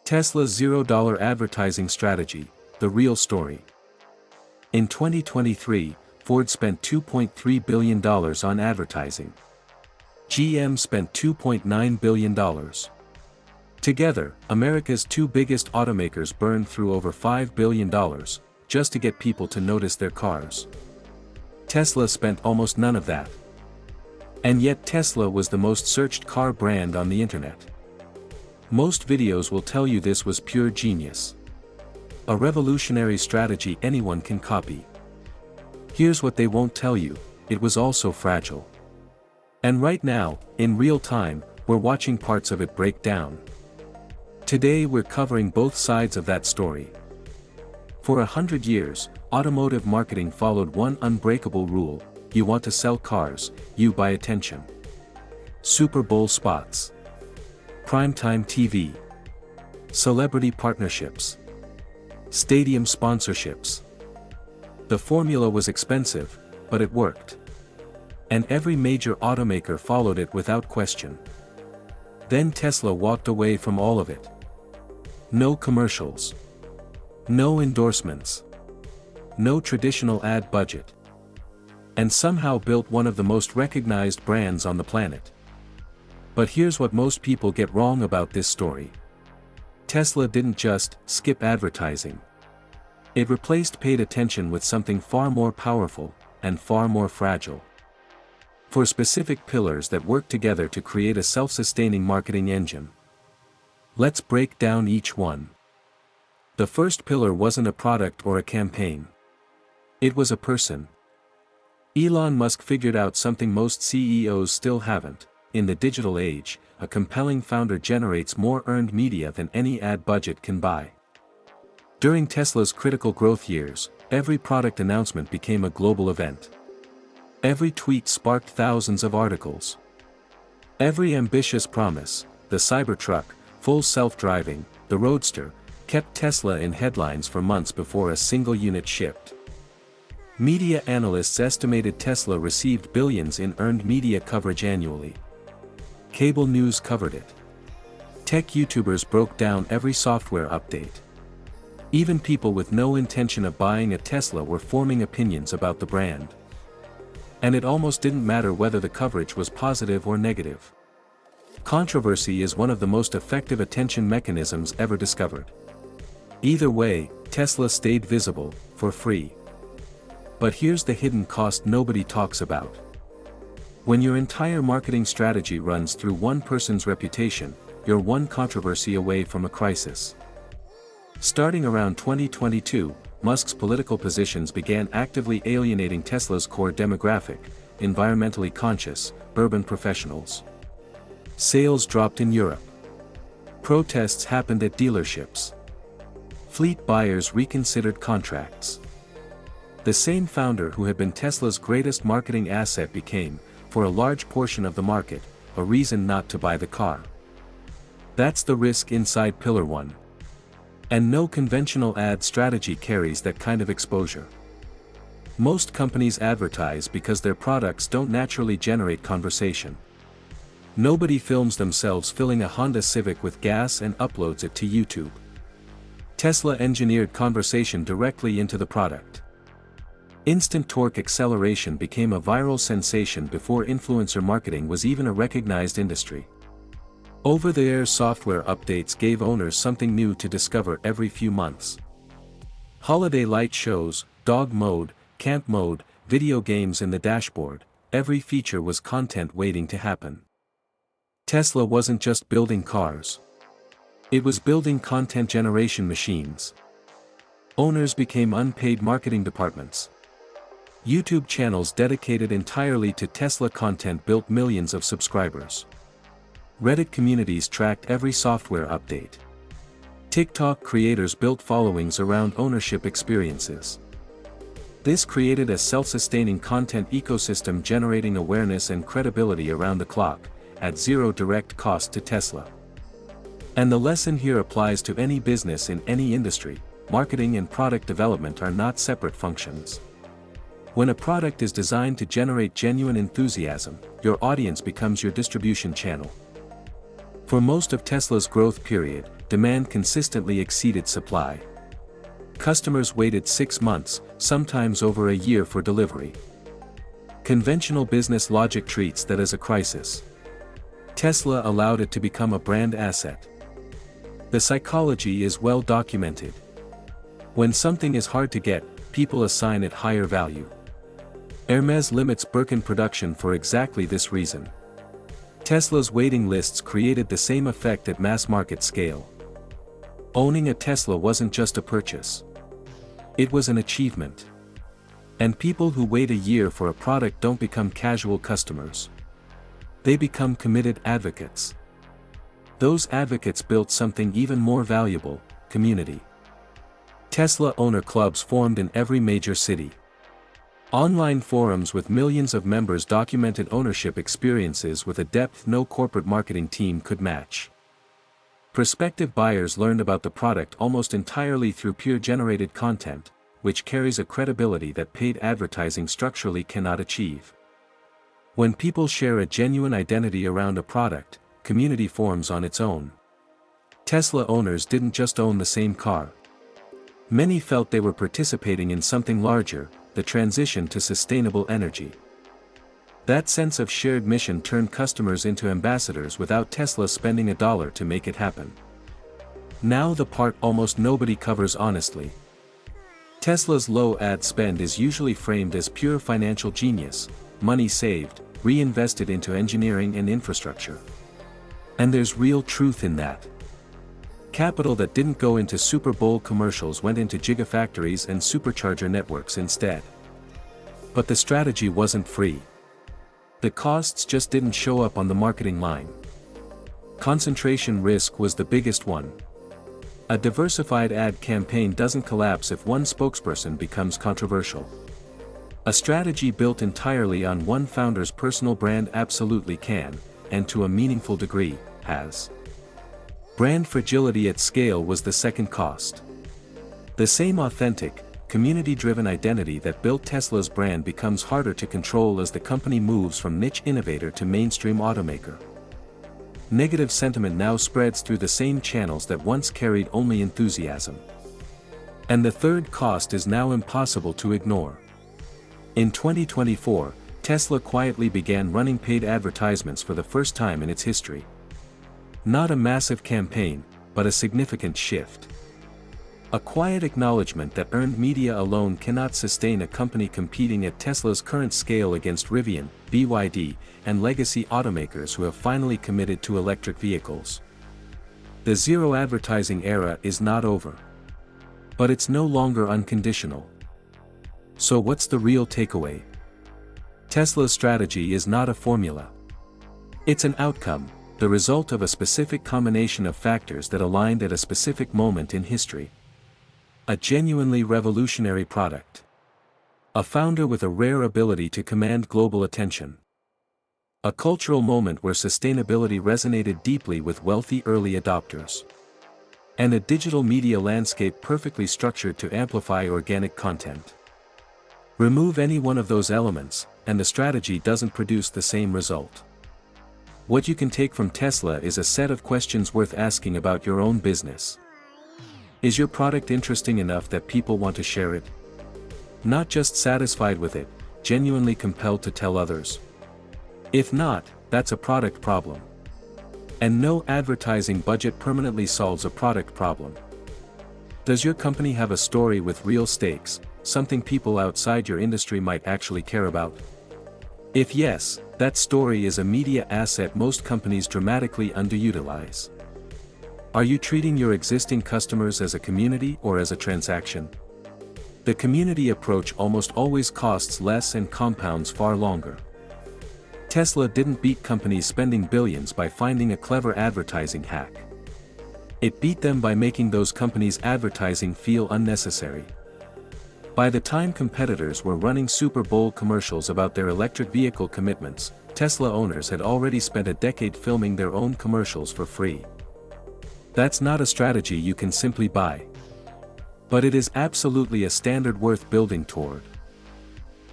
Tesla's $0 advertising strategy, the real story. In 2023, Ford spent $2.3 billion on advertising. GM spent $2.9 billion. Together, America's two biggest automakers burned through over $5 billion, just to get people to notice their cars. Tesla spent almost none of that. And yet Tesla was the most searched car brand on the internet. Most videos will tell you this was pure genius. A revolutionary strategy anyone can copy. Here's what they won't tell you: it was also fragile. And right now, in real time, we're watching parts of it break down. Today we're covering both sides of that story. For 100 years, automotive marketing followed one unbreakable rule: you want to sell cars, you buy attention. Super Bowl spots. Primetime TV. Celebrity partnerships. Stadium sponsorships. The formula was expensive, but it worked. And every major automaker followed it without question. Then Tesla walked away from all of it. No commercials. No endorsements. No traditional ad budget. And somehow built one of the most recognized brands on the planet. But here's what most people get wrong about this story. Tesla didn't just skip advertising. It replaced paid attention with something far more powerful, and far more fragile. For specific pillars that work together to create a self-sustaining marketing engine. Let's break down each one. The first pillar wasn't a product or a campaign. It was a person. Elon Musk figured out something most CEOs still haven't. In the digital age, a compelling founder generates more earned media than any ad budget can buy. During Tesla's critical growth years, every product announcement became a global event. Every tweet sparked thousands of articles. Every ambitious promise, the Cybertruck, full self-driving, the Roadster, kept Tesla in headlines for months before a single unit shipped. Media analysts estimated Tesla received billions in earned media coverage annually. Cable news covered it. Tech YouTubers broke down every software update. Even people with no intention of buying a Tesla were forming opinions about the brand. And it almost didn't matter whether the coverage was positive or negative. Controversy is one of the most effective attention mechanisms ever discovered. Either way, Tesla stayed visible, for free. But here's the hidden cost nobody talks about. When your entire marketing strategy runs through one person's reputation, you're one controversy away from a crisis. Starting around 2022, Musk's political positions began actively alienating Tesla's core demographic, environmentally conscious, urban professionals. Sales dropped in Europe. Protests happened at dealerships. Fleet buyers reconsidered contracts. The same founder who had been Tesla's greatest marketing asset became, for a large portion of the market, a reason not to buy the car. That's the risk inside Pillar 1. And no conventional ad strategy carries that kind of exposure. Most companies advertise because their products don't naturally generate conversation. Nobody films themselves filling a Honda Civic with gas and uploads it to YouTube. Tesla engineered conversation directly into the product. Instant torque acceleration became a viral sensation before influencer marketing was even a recognized industry. Over-the-air software updates gave owners something new to discover every few months. Holiday light shows, dog mode, camp mode, video games in the dashboard, every feature was content waiting to happen. Tesla wasn't just building cars. It was building content generation machines. Owners became unpaid marketing departments. YouTube channels dedicated entirely to Tesla content built millions of subscribers. Reddit communities tracked every software update. TikTok creators built followings around ownership experiences. This created a self-sustaining content ecosystem generating awareness and credibility around the clock, at zero direct cost to Tesla. And the lesson here applies to any business in any industry: marketing and product development are not separate functions. When a product is designed to generate genuine enthusiasm, your audience becomes your distribution channel. For most of Tesla's growth period, demand consistently exceeded supply. Customers waited 6 months, sometimes over a year for delivery. Conventional business logic treats that as a crisis. Tesla allowed it to become a brand asset. The psychology is well documented. When something is hard to get, people assign it higher value. Hermès limits Birkin production for exactly this reason. Tesla's waiting lists created the same effect at mass market scale. Owning a Tesla wasn't just a purchase. It was an achievement. And people who wait a year for a product don't become casual customers. They become committed advocates. Those advocates built something even more valuable: community. Tesla owner clubs formed in every major city. Online forums with millions of members documented ownership experiences with a depth no corporate marketing team could match. Prospective buyers learned about the product almost entirely through peer-generated content, which carries a credibility that paid advertising structurally cannot achieve. When people share a genuine identity around a product, community forms on its own. Tesla owners didn't just own the same car. Many felt they were participating in something larger: the transition to sustainable energy. That sense of shared mission turned customers into ambassadors without Tesla spending a dollar to make it happen. Now the part almost nobody covers honestly. Tesla's low ad spend is usually framed as pure financial genius, money saved, reinvested into engineering and infrastructure. And there's real truth in that. Capital that didn't go into Super Bowl commercials went into gigafactories and supercharger networks instead. But the strategy wasn't free. The costs just didn't show up on the marketing line. Concentration risk was the biggest one. A diversified ad campaign doesn't collapse if one spokesperson becomes controversial. A strategy built entirely on one founder's personal brand absolutely can, and to a meaningful degree, has. Brand fragility at scale was the second cost. The same authentic, community-driven identity that built Tesla's brand becomes harder to control as the company moves from niche innovator to mainstream automaker. Negative sentiment now spreads through the same channels that once carried only enthusiasm. And the third cost is now impossible to ignore. In 2024, Tesla quietly began running paid advertisements for the first time in its history. Not a massive campaign, but a significant shift. A quiet acknowledgement that earned media alone cannot sustain a company competing at Tesla's current scale against Rivian, BYD, and legacy automakers who have finally committed to electric vehicles. The zero advertising era is not over. But it's no longer unconditional. So what's the real takeaway? Tesla's strategy is not a formula. It's an outcome, the result of a specific combination of factors that aligned at a specific moment in history. A genuinely revolutionary product. A founder with a rare ability to command global attention. A cultural moment where sustainability resonated deeply with wealthy early adopters. And a digital media landscape perfectly structured to amplify organic content. Remove any one of those elements, and the strategy doesn't produce the same result. What you can take from Tesla is a set of questions worth asking about your own business. Is your product interesting enough that people want to share it? Not just satisfied with it, genuinely compelled to tell others. If not, that's a product problem. And no advertising budget permanently solves a product problem. Does your company have a story with real stakes, something people outside your industry might actually care about? If yes, that story is a media asset most companies dramatically underutilize. Are you treating your existing customers as a community or as a transaction? The community approach almost always costs less and compounds far longer. Tesla didn't beat companies spending billions by finding a clever advertising hack. It beat them by making those companies' advertising feel unnecessary. By the time competitors were running Super Bowl commercials about their electric vehicle commitments, Tesla owners had already spent a decade filming their own commercials for free. That's not a strategy you can simply buy. But it is absolutely a standard worth building toward.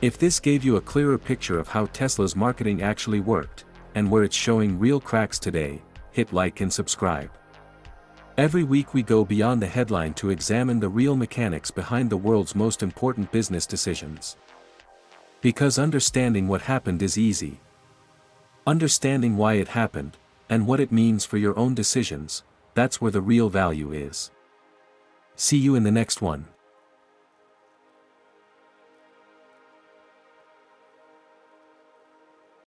If this gave you a clearer picture of how Tesla's marketing actually worked, and where it's showing real cracks today, hit like and subscribe. Every week we go beyond the headline to examine the real mechanics behind the world's most important business decisions. Because understanding what happened is easy. Understanding why it happened, and what it means for your own decisions, that's where the real value is. See you in the next one.